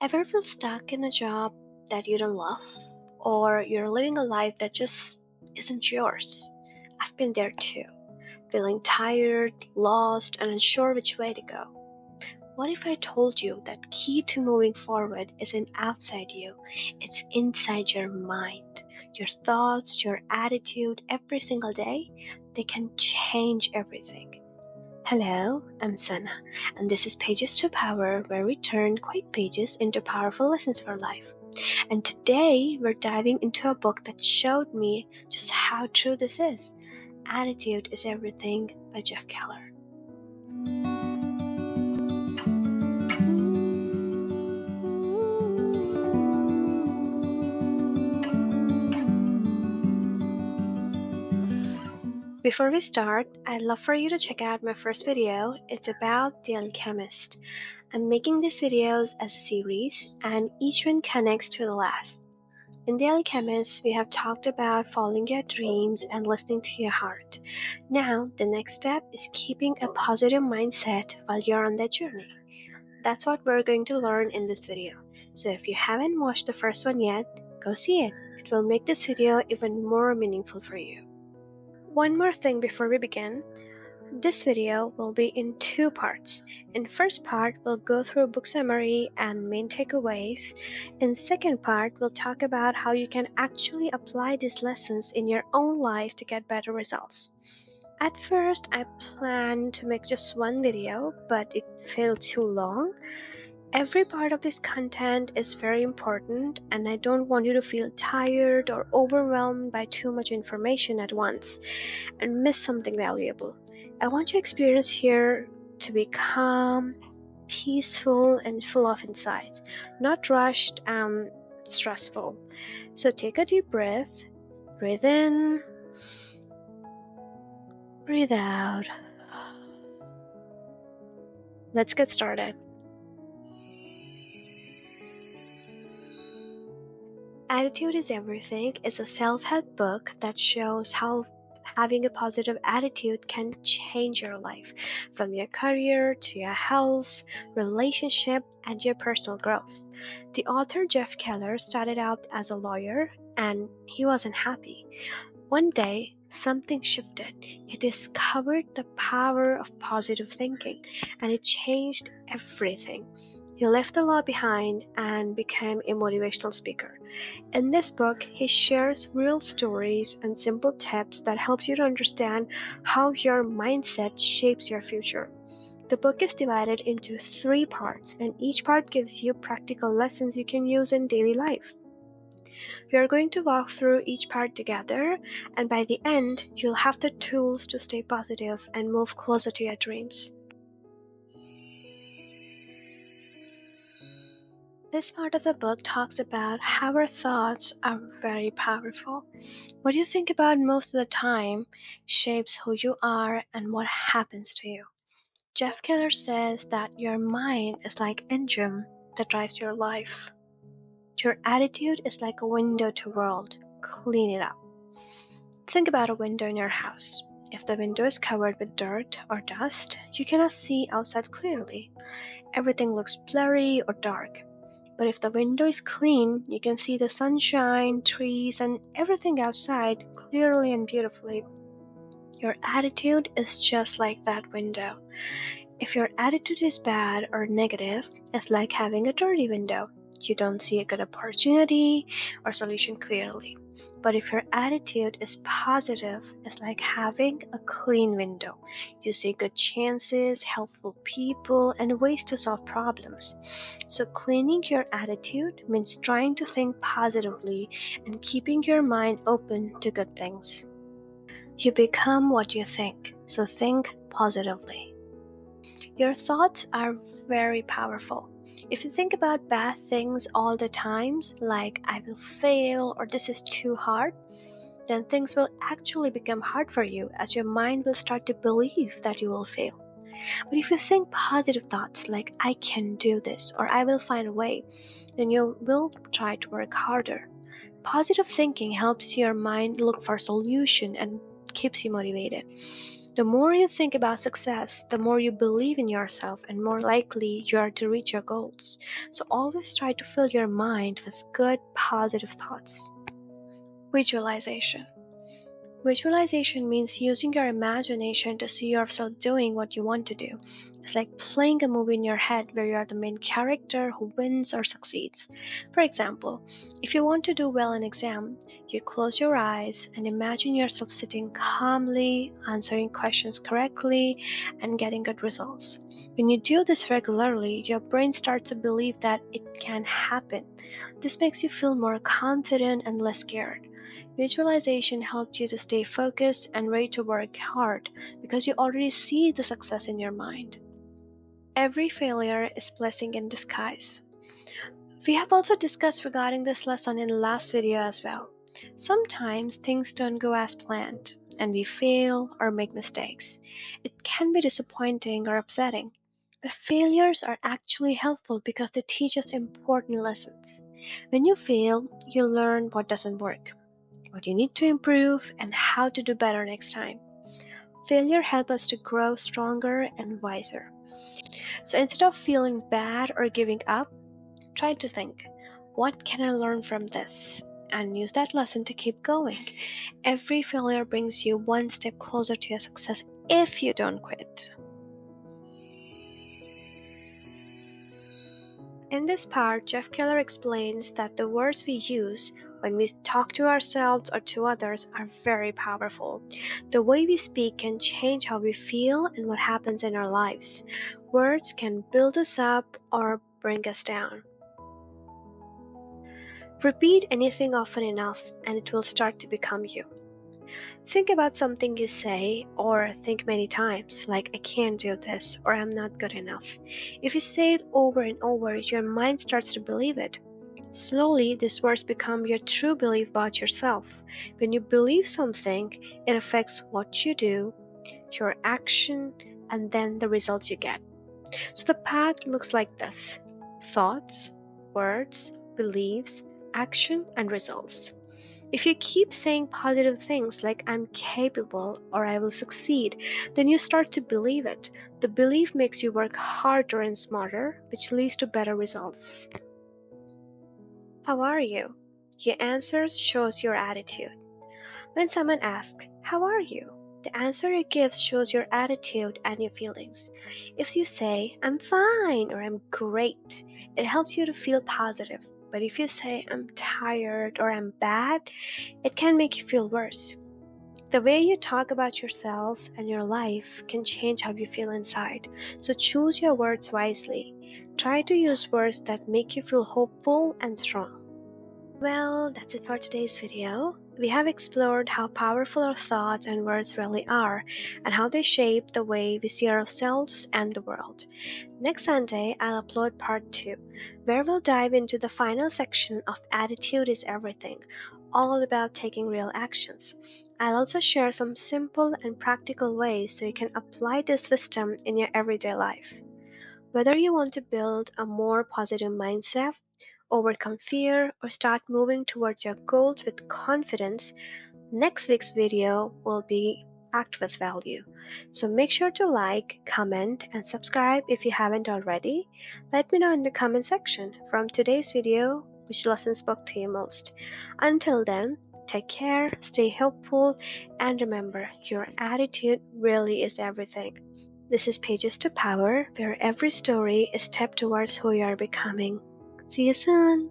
Ever feel stuck in a job that you don't love? Or you're living a life that just isn't yours? I've been there too, feeling tired, lost, and unsure which way to go. What if I told you that key to moving forward isn't outside you, it's inside your mind? Your thoughts, your attitude, every single day, they can change everything. Hello, I'm Sana, and this is Pages to Power, where we turn quiet pages into powerful lessons for life. And today, we're diving into a book that showed me just how true this is. Attitude is Everything by Jeff Keller. Before we start, I'd love for you to check out my first video. It's about The Alchemist. I'm making these videos as a series, and each one connects to the last. In The Alchemist, we have talked about following your dreams and listening to your heart. Now, the next step is keeping a positive mindset while you're on that journey. That's what we're going to learn in this video. So if you haven't watched the first one yet, go see it. It will make this video even more meaningful for you. One more thing before we begin. This video will be in two parts. In first part, we'll go through a book summary and main takeaways. In second part, we'll talk about how you can actually apply these lessons in your own life to get better results. At first, I planned to make just one video, but it felt too long. Every part of this content is very important, and I don't want you to feel tired or overwhelmed by too much information at once and miss something valuable. I want your experience here to be calm, peaceful, and full of insights, not rushed and stressful. So take a deep breath, breathe in, breathe out. Let's get started. Attitude is Everything is a self-help book that shows how having a positive attitude can change your life, from your career to your health, relationship, and your personal growth. The author Jeff Keller started out as a lawyer, and he wasn't happy. One day, something shifted. He discovered the power of positive thinking, and it changed everything. He left the law behind and became a motivational speaker. In this book, he shares real stories and simple tips that helps you to understand how your mindset shapes your future. The book is divided into 3 parts, and each part gives you practical lessons you can use in daily life. We are going to walk through each part together, and by the end, you'll have the tools to stay positive and move closer to your dreams. This part of the book talks about how our thoughts are very powerful. What you think about most of the time shapes who you are and what happens to you. Jeff Keller says that your mind is like an engine that drives your life. Your attitude is like a window to the world. Clean it up. Think about a window in your house. If the window is covered with dirt or dust, you cannot see outside clearly. Everything looks blurry or dark. But if the window is clean, you can see the sunshine, trees, and everything outside clearly and beautifully. Your attitude is just like that window. If your attitude is bad or negative, it's like having a dirty window. You don't see a good opportunity or solution clearly. But if your attitude is positive, it's like having a clean window. You see good chances, helpful people, and ways to solve problems. So cleaning your attitude means trying to think positively and keeping your mind open to good things. You become what you think, so think positively. Your thoughts are very powerful. If you think about bad things all the times, like I will fail or this is too hard, then things will actually become hard for you as your mind will start to believe that you will fail. But if you think positive thoughts like I can do this or I will find a way, then you will try to work harder. Positive thinking helps your mind look for a solution and keeps you motivated. The more you think about success, the more you believe in yourself and more likely you are to reach your goals. So always try to fill your mind with good, positive thoughts. Visualization. Visualization means using your imagination to see yourself doing what you want to do. It's like playing a movie in your head where you are the main character who wins or succeeds. For example, if you want to do well in an exam, you close your eyes and imagine yourself sitting calmly, answering questions correctly, and getting good results. When you do this regularly, your brain starts to believe that it can happen. This makes you feel more confident and less scared. Visualization helps you to stay focused and ready to work hard because you already see the success in your mind. Every failure is blessing in disguise. We have also discussed regarding this lesson in the last video as well. Sometimes things don't go as planned and we fail or make mistakes. It can be disappointing or upsetting. But failures are actually helpful because they teach us important lessons. When you fail, you learn what doesn't work, what you need to improve, and how to do better next time. Failure helps us to grow stronger and wiser. So instead of feeling bad or giving up, try to think, what can I learn from this? And use that lesson to keep going. Every failure brings you one step closer to your success if you don't quit. In this part, Jeff Keller explains that the words we use when we talk to ourselves or to others are very powerful. The way we speak can change how we feel and what happens in our lives. Words can build us up or bring us down. Repeat anything often enough and it will start to become you. Think about something you say or think many times, like I can't do this or I'm not good enough. If you say it over and over, your mind starts to believe it. Slowly, these words become your true belief about yourself. When you believe something, it affects what you do, your action, and then the results you get. So the path looks like this: thoughts, words, beliefs, action, and results. If you keep saying positive things like I'm capable or I will succeed, then you start to believe it. The belief makes you work harder and smarter, which leads to better results. How are you? Your answers shows your attitude. When someone asks, how are you? The answer you give shows your attitude and your feelings. If you say, I'm fine or I'm great, it helps you to feel positive. But if you say, I'm tired or I'm bad, it can make you feel worse. The way you talk about yourself and your life can change how you feel inside. So choose your words wisely. Try to use words that make you feel hopeful and strong. Well, that's it for today's video. We have explored how powerful our thoughts and words really are, and how they shape the way we see ourselves and the world. Next Sunday, I'll upload part 2, where we'll dive into the final section of Attitude is Everything, all about taking real actions. I'll also share some simple and practical ways so you can apply this wisdom in your everyday life. Whether you want to build a more positive mindset, overcome fear, or start moving towards your goals with confidence, next week's video will be packed with value. So make sure to like, comment, and subscribe if you haven't already. Let me know in the comment section from today's video which lesson spoke to you most. Until then, take care, stay hopeful, and remember, your attitude really is everything. This is Pages to Power, where every story is a step towards who you are becoming. See you soon!